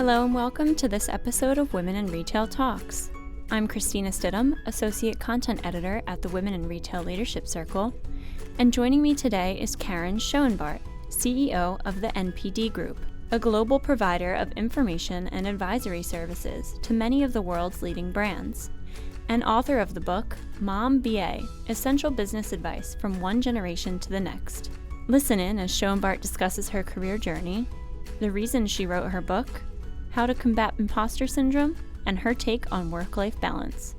Hello and welcome to this episode of Women in Retail Talks. I'm Christina Stidham, Associate Content Editor at the Women in Retail Leadership Circle, and joining me today is Karyn Schoenbart, CEO of the NPD Group, a global provider of information and advisory services to many of the world's leading brands, and author of the book, Mom BA, Essential Business Advice from One Generation to the Next. Listen in as Schoenbart discusses her career journey, the reasons she wrote her book, how to combat impostor syndrome, and her take on work-life balance.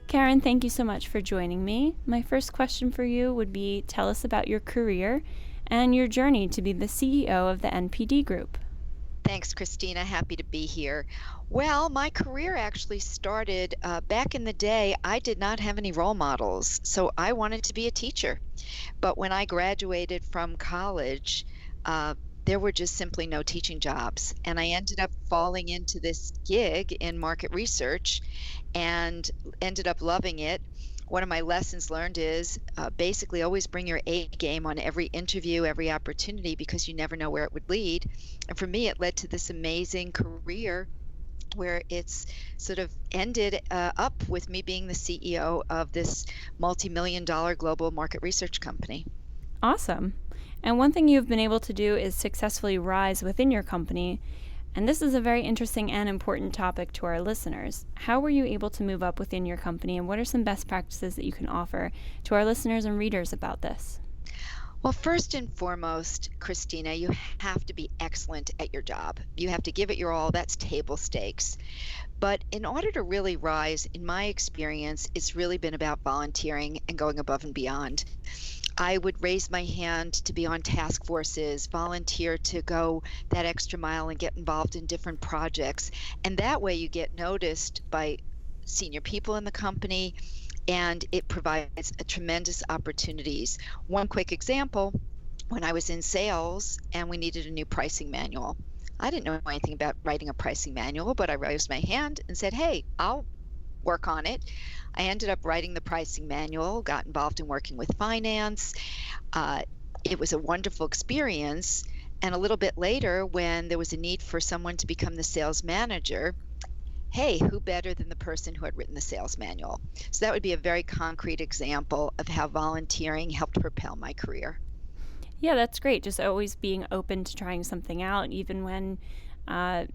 Karyn, thank you so much for joining me. My first question for you would be, tell us about your career and your journey to be the CEO of the NPD Group. Thanks, Christina. Happy to be here. Well, my career actually started back in the day. I did not have any role models, so I wanted to be a teacher. But when I graduated from college, there were just simply no teaching jobs. And I ended up falling into this gig in market research and ended up loving it. One of my lessons learned is basically always bring your A game on every interview, every opportunity, because you never know where it would lead. And for me, it led to this amazing career where it's sort of ended up with me being the CEO of this multi-million-dollar global market research company. Awesome. And one thing you've been able to do is successfully rise within your company. And this is a very interesting and important topic to our listeners. How were you able to move up within your company, and what are some best practices that you can offer to our listeners and readers about this? Well, first and foremost, Christina, you have to be excellent at your job. You have to give it your all. That's table stakes. But in order to really rise, in my experience, it's really been about volunteering and going above and beyond. I would raise my hand to be on task forces, volunteer to go that extra mile and get involved in different projects. And that way you get noticed by senior people in the company, and it provides tremendous opportunities. One quick example, when I was in sales and we needed a new pricing manual. I didn't know anything about writing a pricing manual, but I raised my hand and said, hey, I'll work on it. I ended up writing the pricing manual, got involved in working with finance. It was a wonderful experience. And a little bit later, when there was a need for someone to become the sales manager, hey, who better than the person who had written the sales manual? So that would be a very concrete example of how volunteering helped propel my career. Yeah, that's great. Just always being open to trying something out, even when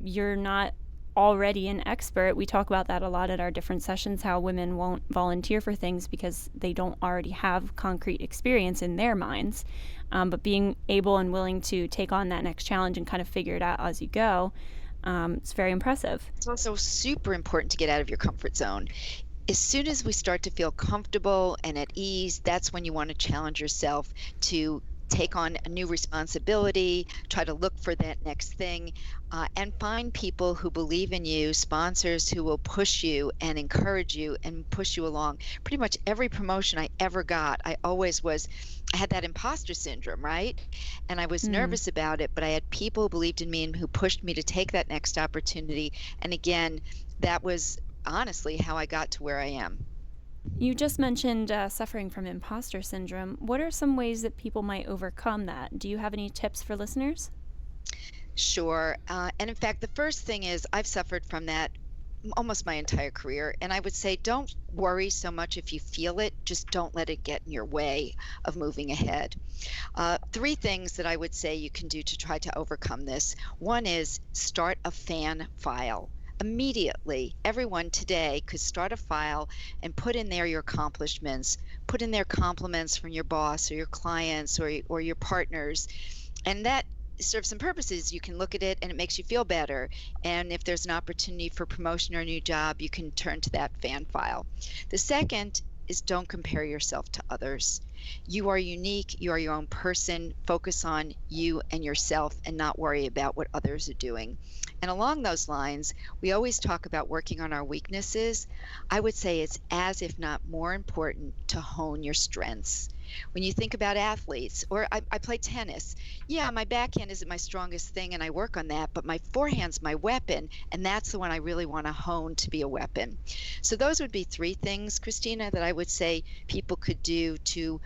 you're not already an expert. We talk about that a lot at our different sessions, how women won't volunteer for things because they don't already have concrete experience in their minds. But being able and willing to take on that next challenge and kind of figure it out as you go, it's very impressive. It's also super important to get out of your comfort zone. As soon as we start to feel comfortable and at ease, that's when you want to challenge yourself to take on a new responsibility, try to look for that next thing, and find people who believe in you, sponsors who will push you and encourage you and push you along. Pretty much every promotion I ever got, I had that imposter syndrome, right? And I was nervous about it, but I had people who believed in me and who pushed me to take that next opportunity. And again, that was honestly how I got to where I am. You just mentioned suffering from imposter syndrome. What are some ways that people might overcome that? Do you have any tips for listeners? Sure. And in fact, the first thing is I've suffered from that almost my entire career. And I would say don't worry so much if you feel it, just don't let it get in your way of moving ahead. Three things that I would say you can do to try to overcome this. One is start a fan file. Immediately, everyone today could start a file and put in there your accomplishments, put in their compliments from your boss or your clients or your partners. And that serves some purposes. You can look at it and it makes you feel better. And if there's an opportunity for promotion or a new job, you can turn to that fan file. The second is don't compare yourself to others. You are unique. You are your own person. Focus on you and yourself and not worry about what others are doing. And along those lines, we always talk about working on our weaknesses. I would say it's as if not more important to hone your strengths. When you think about athletes, or I play tennis, yeah, my backhand isn't my strongest thing and I work on that, but my forehand's my weapon, and that's the one I really want to hone to be a weapon. So those would be three things, Christina, that I would say people could do to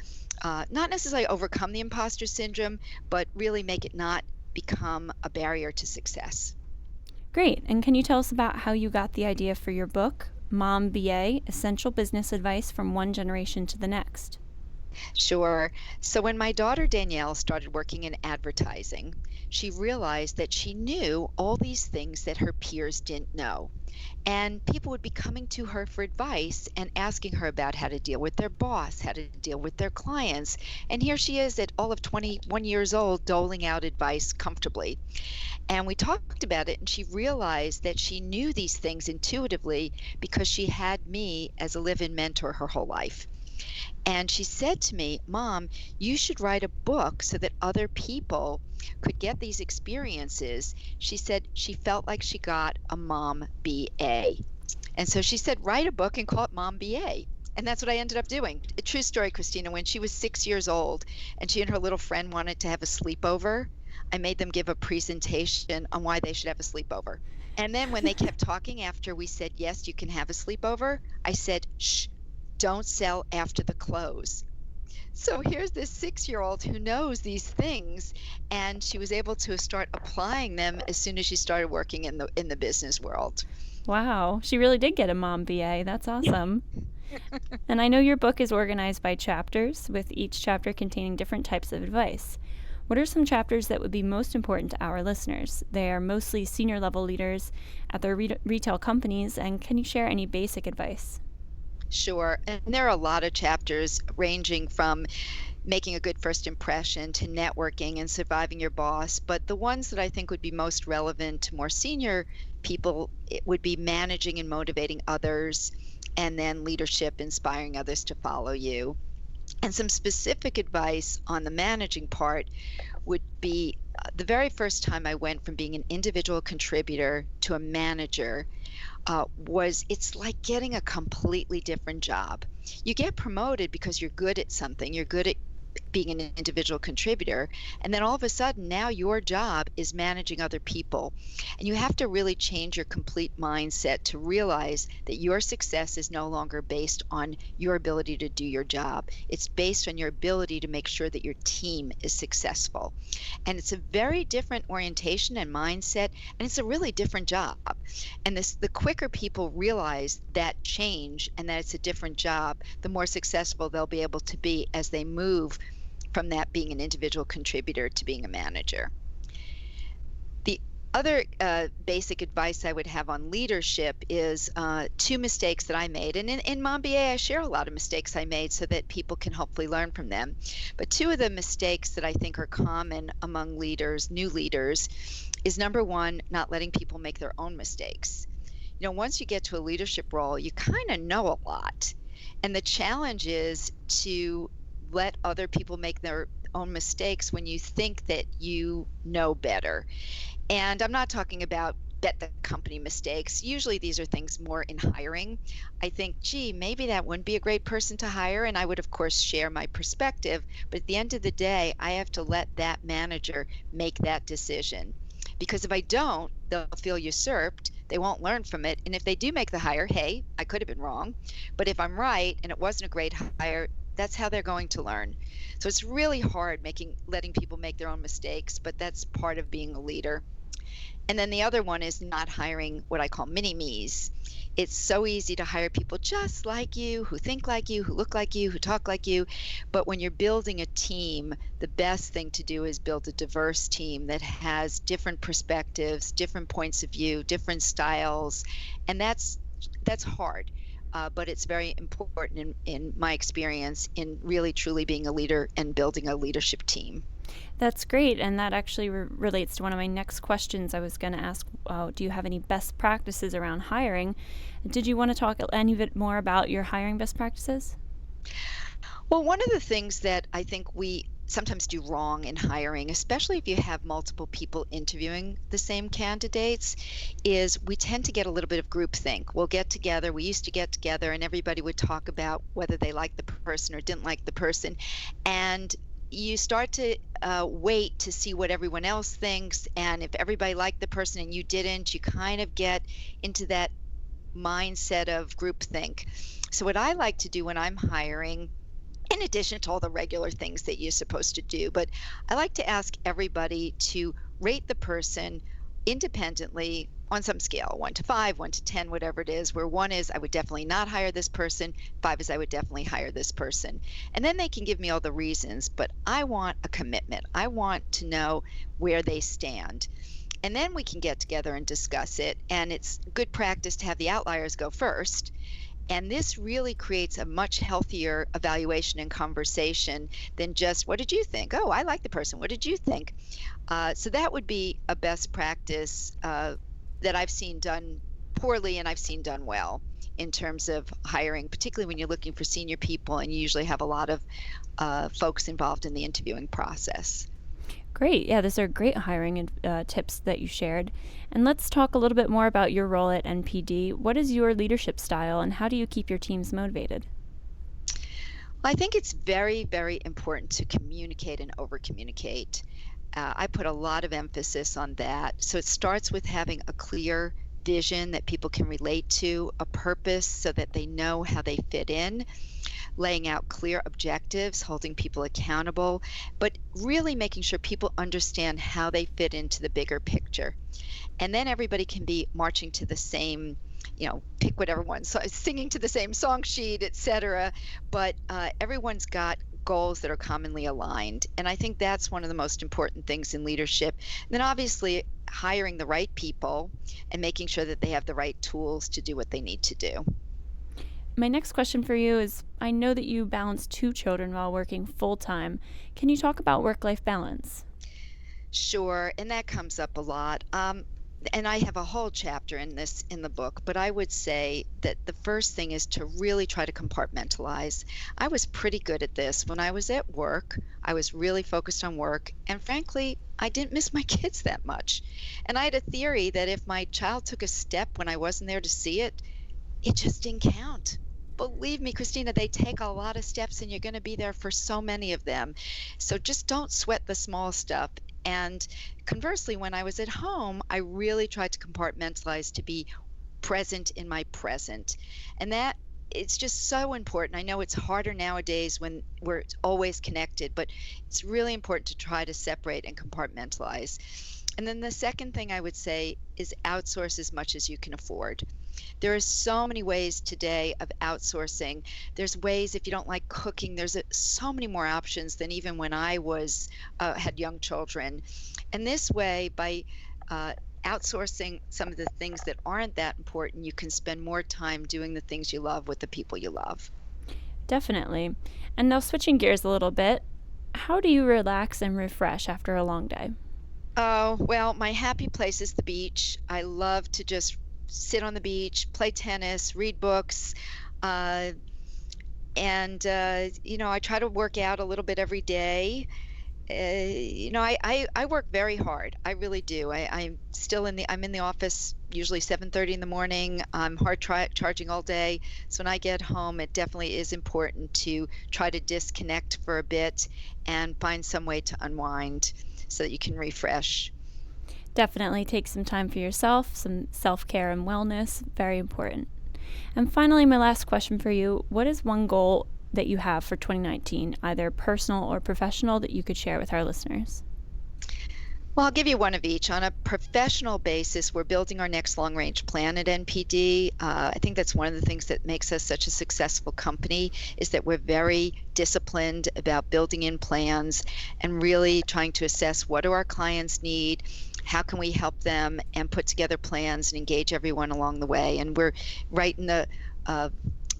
not necessarily overcome the imposter syndrome, but really make it not become a barrier to success. Great. And can you tell us about how you got the idea for your book, Mom BA: Essential Business Advice from One Generation to the Next? Sure. So when my daughter Danielle started working in advertising, she realized that she knew all these things that her peers didn't know. And people would be coming to her for advice and asking her about how to deal with their boss, how to deal with their clients. And here she is at all of 21 years old, doling out advice comfortably. And we talked about it, and she realized that she knew these things intuitively because she had me as a live-in mentor her whole life. And she said to me, Mom, you should write a book so that other people could get these experiences. She said she felt like she got a Mom BA. And so she said, write a book and call it Mom BA. And that's what I ended up doing. A true story, Christina. When she was 6 years old and she and her little friend wanted to have a sleepover, I made them give a presentation on why they should have a sleepover. And then when they kept talking after we said, yes, you can have a sleepover, I said, shh, don't sell after the close. So here's this 6-year-old who knows these things, and she was able to start applying them as soon as she started working in the business world. Wow, she really did get a Mom BA. That's awesome. And I know your book is organized by chapters, with each chapter containing different types of advice. What are some chapters that would be most important to our listeners? They are mostly senior level leaders at their retail companies, and can you share any basic advice? Sure. And there are a lot of chapters ranging from making a good first impression to networking and surviving your boss. But the ones that I think would be most relevant to more senior people, it would be managing and motivating others, and then leadership, inspiring others to follow you. And some specific advice on the managing part would be the very first time I went from being an individual contributor to a manager, it's like getting a completely different job. You get promoted because you're good at something, you're good at being an individual contributor, and then all of a sudden now your job is managing other people. And you have to really change your complete mindset to realize that your success is no longer based on your ability to do your job. It's based on your ability to make sure that your team is successful. And it's a very different orientation and mindset, and it's a really different job. And the quicker people realize that change and that it's a different job, the more successful they'll be able to be as they move from that being an individual contributor to being a manager. The other basic advice I would have on leadership is 2 mistakes that I made. And in Mom BA, I share a lot of mistakes I made so that people can hopefully learn from them. But 2 of the mistakes that I think are common among leaders, new leaders, is number 1, not letting people make their own mistakes. You know, once you get to a leadership role, you kind of know a lot. And the challenge is to let other people make their own mistakes when you think that you know better. And I'm not talking about bet the company mistakes. Usually these are things more in hiring. I think, gee, maybe that wouldn't be a great person to hire. And I would, of course, share my perspective. But at the end of the day, I have to let that manager make that decision. Because if I don't, they'll feel usurped. They won't learn from it. And if they do make the hire, hey, I could have been wrong. But if I'm right and it wasn't a great hire, that's how they're going to learn. So it's really hard letting people make their own mistakes, but that's part of being a leader. And then the other one is not hiring what I call mini-me's. It's so easy to hire people just like you, who think like you, who look like you, who talk like you. But when you're building a team, the best thing to do is build a diverse team that has different perspectives, different points of view, different styles. And that's hard. But it's very important in my experience in really truly being a leader and building a leadership team. That's great, and that actually relates to one of my next questions. I was going to ask, do you have any best practices around hiring? Did you want to talk any bit more about your hiring best practices? Well, one of the things that I think we sometimes do wrong in hiring, especially if you have multiple people interviewing the same candidates, is we tend to get a little bit of groupthink. We'll get together, we used to get together, and everybody would talk about whether they liked the person or didn't like the person. And you start to wait to see what everyone else thinks. And if everybody liked the person and you didn't, you kind of get into that mindset of groupthink. So what I like to do when I'm hiring, in addition to all the regular things that you're supposed to do, but I like to ask everybody to rate the person independently on some scale, 1 to 5, 1 to 10, whatever it is, where 1 is I would definitely not hire this person, 5 is I would definitely hire this person. And then they can give me all the reasons, but I want a commitment. I want to know where they stand. And then we can get together and discuss it. And it's good practice to have the outliers go first. And this really creates a much healthier evaluation and conversation than just, what did you think? Oh, I like the person. What did you think? So that would be a best practice that I've seen done poorly and I've seen done well in terms of hiring, particularly when you're looking for senior people and you usually have a lot of folks involved in the interviewing process. Great. Yeah, those are great hiring tips that you shared. And let's talk a little bit more about your role at NPD. What is your leadership style and how do you keep your teams motivated? I think it's very, very important to communicate and over communicate. I put a lot of emphasis on that. So it starts with having a clear vision that people can relate to, a purpose so that they know how they fit in, laying out clear objectives, holding people accountable, but really making sure people understand how they fit into the bigger picture. And then everybody can be marching to the same, pick whatever one, so singing to the same song sheet, etc. But everyone's got goals that are commonly aligned. And I think that's one of the most important things in leadership. And then obviously hiring the right people and making sure that they have the right tools to do what they need to do. My next question for you is, I know that you balance 2 children while working full-time. Can you talk about work-life balance? Sure, and that comes up a lot. And I have a whole chapter in the book, but I would say that the first thing is to really try to compartmentalize. I was pretty good at this. When I was at work, I was really focused on work, and frankly, I didn't miss my kids that much. And I had a theory that if my child took a step when I wasn't there to see it, it just didn't count. Believe me, Christina, they take a lot of steps and you're going to be there for so many of them. So just don't sweat the small stuff. And conversely, when I was at home, I really tried to compartmentalize to be present in my present. And that it's just so important. I know it's harder nowadays when we're always connected, but it's really important to try to separate and compartmentalize. And then the second thing I would say is outsource as much as you can afford. There are so many ways today of outsourcing. There's ways, if you don't like cooking, there's so many more options than even when I was had young children. And this way, by outsourcing some of the things that aren't that important, you can spend more time doing the things you love with the people you love. Definitely. And now switching gears a little bit, how do you relax and refresh after a long day? Oh, well, my happy place is the beach. I love to just sit on the beach, play tennis, read books, and I try to work out a little bit every day. I work very hard. I really do. I'm in the office usually 7:30 in the morning. I'm charging all day. So when I get home, it definitely is important to try to disconnect for a bit and find some way to unwind so that you can refresh. Definitely take some time for yourself, some self-care and wellness, very important. And finally, my last question for you, what is one goal that you have for 2019, either personal or professional, that you could share with our listeners? Well, I'll give you one of each. On a professional basis, we're building our next long-range plan at NPD. I think that's one of the things that makes us such a successful company is that we're very disciplined about building in plans and really trying to assess what do our clients need, how can we help them, and put together plans and engage everyone along the way. And we're right in the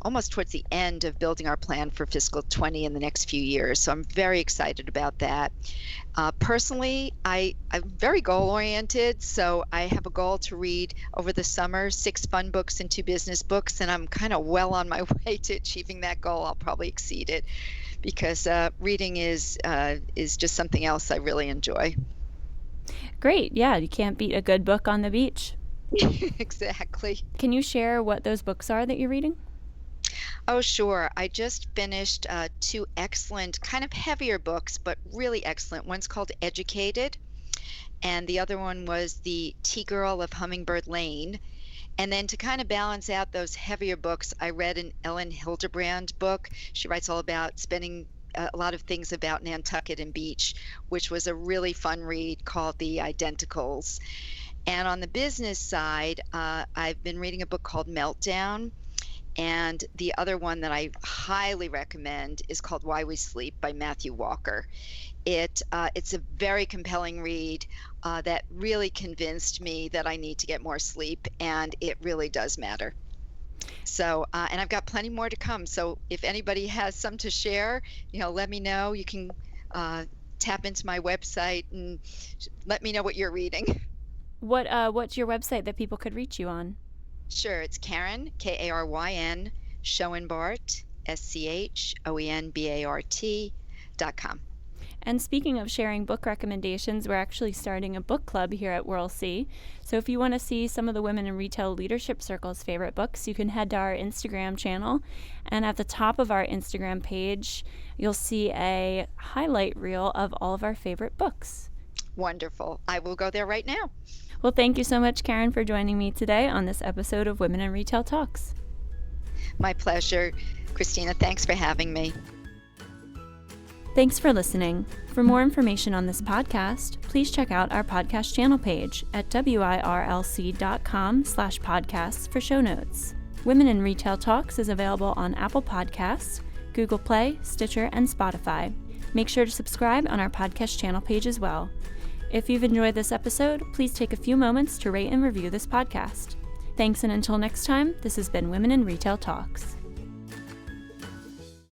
almost towards the end of building our plan for fiscal 20 in the next few years. So I'm very excited about that. Personally, I'm very goal-oriented, so I have a goal to read over the summer 6 fun books and 2 business books, and I'm kind of well on my way to achieving that goal. I'll probably exceed it because reading is just something else I really enjoy. Great. Yeah, you can't beat a good book on the beach. Exactly. Can you share what those books are that you're reading? Oh, sure. I just finished 2 excellent, kind of heavier books, but really excellent. One's called Educated, and the other one was The Tea Girl of Hummingbird Lane. And then to kind of balance out those heavier books, I read an Ellen Hildebrand book. She writes all about spending a lot of things about Nantucket and Beach, which was a really fun read called The Identicals. And on the business side, I've been reading a book called Meltdown. And the other one that I highly recommend is called Why We Sleep by Matthew Walker. It's a very compelling read that really convinced me that I need to get more sleep, and it really does matter. So, and I've got plenty more to come. So if anybody has some to share, let me know. You can tap into my website and let me know what you're reading. What's your website that people could reach you on? Sure, it's Karyn, Karyn, Schoenbart, Schoenbart.com. And speaking of sharing book recommendations, we're actually starting a book club here at WorldC. So if you want to see some of the Women in Retail Leadership Circle's favorite books, you can head to our Instagram channel. And at the top of our Instagram page, you'll see a highlight reel of all of our favorite books. Wonderful. I will go there right now. Well, thank you so much, Karyn, for joining me today on this episode of Women in Retail Talks. My pleasure. Christina, thanks for having me. Thanks for listening. For more information on this podcast, please check out our podcast channel page at wirlc.com/podcasts for show notes. Women in Retail Talks is available on Apple Podcasts, Google Play, Stitcher, and Spotify. Make sure to subscribe on our podcast channel page as well. If you've enjoyed this episode, please take a few moments to rate and review this podcast. Thanks, and until next time, this has been Women in Retail Talks.